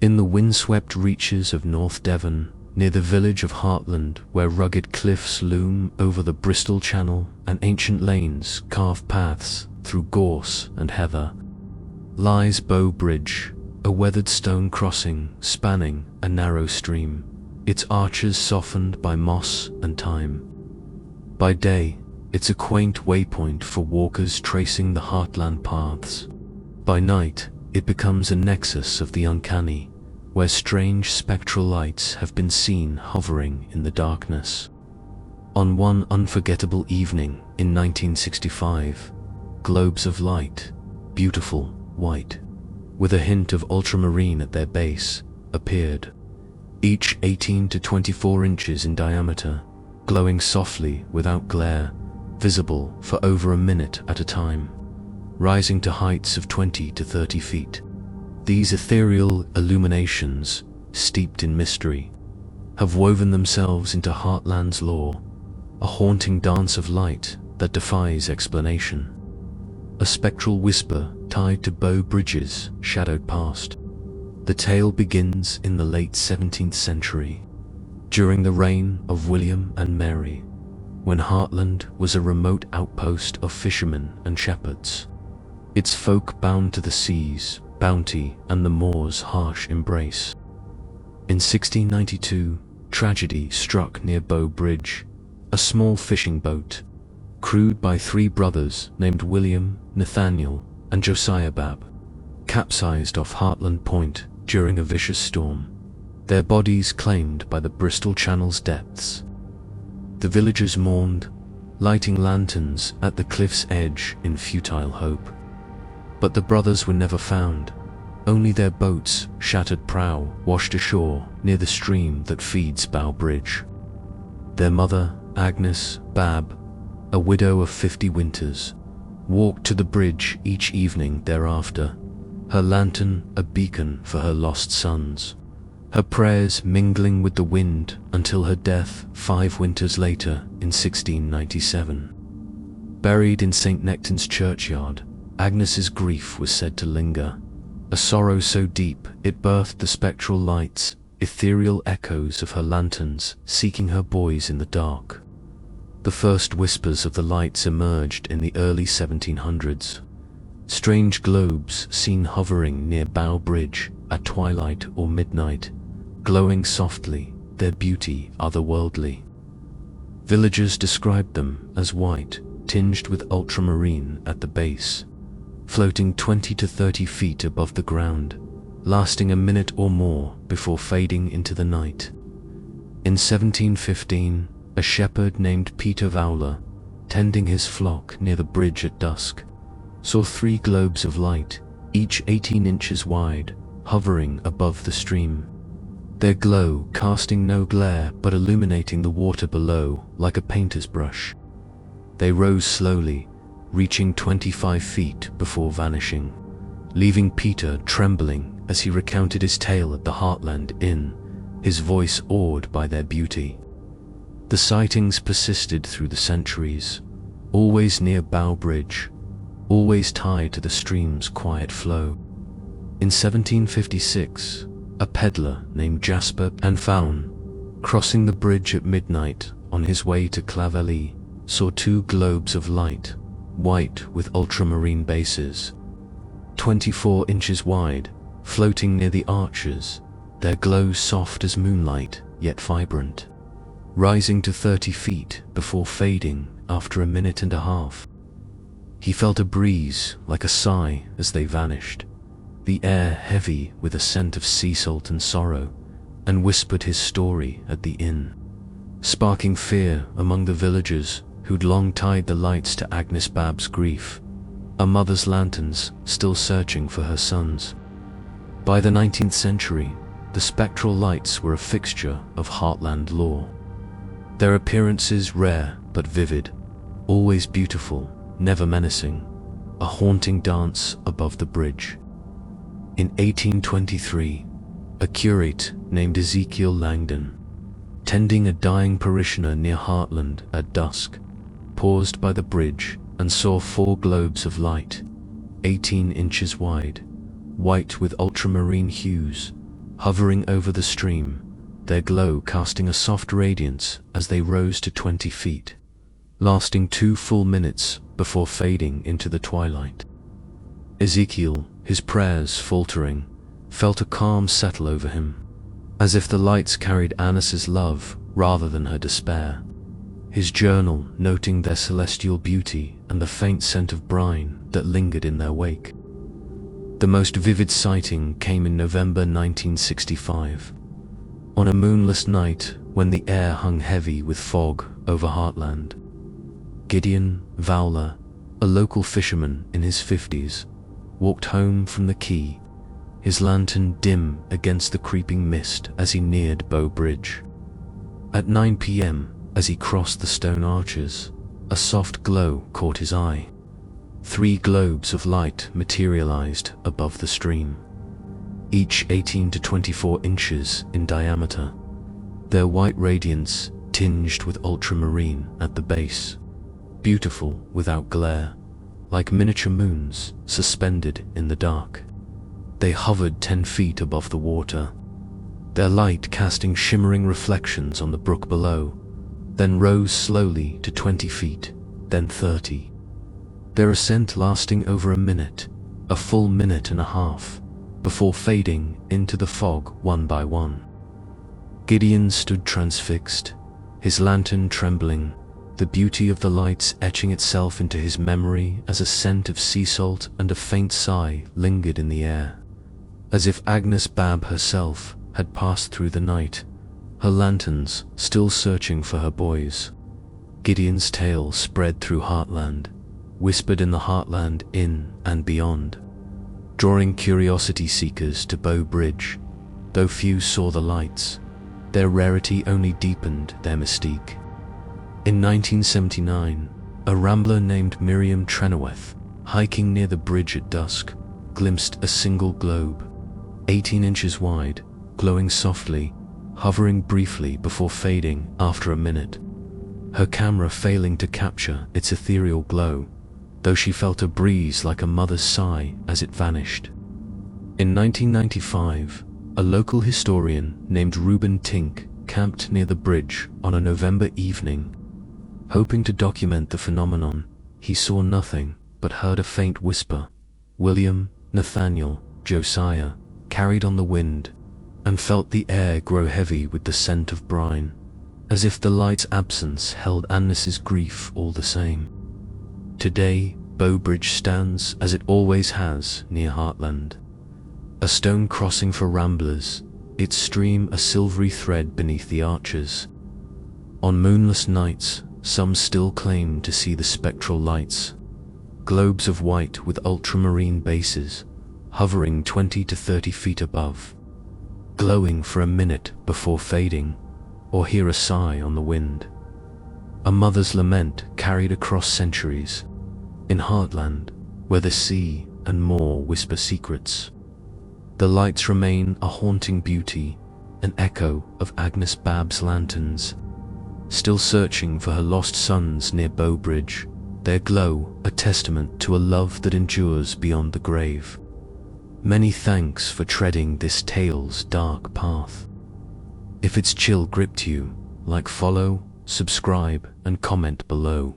In the windswept reaches of North Devon, near the village of Hartland, where rugged cliffs loom over the Bristol Channel and ancient lanes carve paths through gorse and heather, lies Bow Bridge, a weathered stone crossing spanning a narrow stream, its arches softened by moss and time. By day, it's a quaint waypoint for walkers tracing the Hartland paths. By night, it becomes a nexus of the uncanny, where strange spectral lights have been seen hovering in the darkness. On one unforgettable evening in 1965, globes of light, beautiful white, with a hint of ultramarine at their base, appeared, each 18 to 24 inches in diameter, glowing softly without glare, visible for over a minute at a time, rising to heights of 20 to 30 feet. These ethereal illuminations, steeped in mystery, have woven themselves into Hartland's lore, a haunting dance of light that defies explanation. A spectral whisper tied to Bow Bridge's shadowed past. The tale begins in the late 17th century, during the reign of William and Mary, when Hartland was a remote outpost of fishermen and shepherds, its folk bound to the seas, bounty, and the moor's harsh embrace. In 1692, tragedy struck near Bow Bridge. A small fishing boat, crewed by three brothers named William, Nathaniel, and Josiah Babb, capsized off Hartland Point during a vicious storm, their bodies claimed by the Bristol Channel's depths. The villagers mourned, lighting lanterns at the cliff's edge in futile hope. But the brothers were never found. Only their boat's shattered prow washed ashore near the stream that feeds Bow Bridge. Their mother, Agnes Babb, a widow of 50 winters, walked to the bridge each evening thereafter, her lantern a beacon for her lost sons, her prayers mingling with the wind until her death 5 winters later in 1697. Buried in St. Nectan's churchyard, Agnes's grief was said to linger, a sorrow so deep it birthed the spectral lights, ethereal echoes of her lanterns seeking her boys in the dark. The first whispers of the lights emerged in the early 1700s. Strange globes seen hovering near Bow Bridge at twilight or midnight, glowing softly, their beauty otherworldly. Villagers described them as white, tinged with ultramarine at the base, floating 20 to 30 feet above the ground, lasting a minute or more before fading into the night. In 1715, a shepherd named Peter Vowler, tending his flock near the bridge at dusk, saw 3 globes of light, each 18 inches wide, hovering above the stream. Their glow casting no glare but illuminating the water below like a painter's brush. They rose slowly, reaching 25 feet before vanishing, leaving Peter trembling as he recounted his tale at the Hartland Inn, his voice awed by their beauty. The sightings persisted through the centuries, always near Bow Bridge, always tied to the stream's quiet flow. In 1756, a peddler named Jasper Faun, crossing the bridge at midnight on his way to Clovelly, saw 2 globes of light, white with ultramarine bases, 24 inches wide, floating near the arches, their glow soft as moonlight, yet vibrant, rising to 30 feet before fading after a minute and a half. He felt a breeze like a sigh as they vanished, the air heavy with a scent of sea salt and sorrow, and whispered his story at the inn, sparking fear among the villagers who'd long tied the lights to Agnes Babb's grief, a mother's lanterns still searching for her sons. By the 19th century, the spectral lights were a fixture of Hartland lore. Their appearances rare but vivid, always beautiful, never menacing, a haunting dance above the bridge. In 1823, a curate named Ezekiel Langdon, tending a dying parishioner near Hartland at dusk, paused by the bridge and saw 4 globes of light, 18 inches wide, white with ultramarine hues, hovering over the stream, their glow casting a soft radiance as they rose to 20 feet, lasting 2 full minutes before fading into the twilight. Ezekiel, his prayers faltering, felt a calm settle over him, as if the lights carried Annis's love rather than her despair. His journal noting their celestial beauty and the faint scent of brine that lingered in their wake. The most vivid sighting came in November 1965, on a moonless night when the air hung heavy with fog over Hartland. Gideon Vowler, a local fisherman in his 50s, walked home from the quay, his lantern dim against the creeping mist as he neared Bow Bridge. At 9 p.m., as he crossed the stone arches, a soft glow caught his eye. 3 globes of light materialized above the stream, each 18 to 24 inches in diameter, their white radiance tinged with ultramarine at the base, beautiful without glare, like miniature moons suspended in the dark. They hovered 10 feet above the water, their light casting shimmering reflections on the brook below, then rose slowly to 20 feet, then 30. Their ascent lasting over a minute, a full minute and a half, before fading into the fog one by one. Gideon stood transfixed, his lantern trembling, the beauty of the lights etching itself into his memory as a scent of sea salt and a faint sigh lingered in the air, as if Agnes Babb herself had passed through the night, her lanterns still searching for her boys. Gideon's tale spread through Hartland, whispered in the Hartland Inn and beyond, drawing curiosity seekers to Bow Bridge. Though few saw the lights, their rarity only deepened their mystique. In 1979, a rambler named Miriam Trenoweth, hiking near the bridge at dusk, glimpsed a single globe, 18 inches wide, glowing softly, hovering briefly before fading after a minute, her camera failing to capture its ethereal glow, though she felt a breeze like a mother's sigh as it vanished. In 1995, a local historian named Reuben Tink camped near the bridge on a November evening. Hoping to document the phenomenon, he saw nothing but heard a faint whisper, William, Nathaniel, Josiah, carried on the wind, and felt the air grow heavy with the scent of brine, as if the light's absence held Agnes's grief all the same. Today, Bow Bridge stands as it always has near Hartland, a stone crossing for ramblers, its stream a silvery thread beneath the arches. On moonless nights, some still claim to see the spectral lights, globes of white with ultramarine bases, hovering 20 to 30 feet above, glowing for a minute before fading, or hear a sigh on the wind. A mother's lament carried across centuries, in Hartland, where the sea and more whisper secrets. The lights remain a haunting beauty, an echo of Agnes Babb's lanterns, still searching for her lost sons near Bow Bridge, their glow a testament to a love that endures beyond the grave. Many thanks for treading this tale's dark path. If its chill gripped you, like, follow, subscribe, and comment below.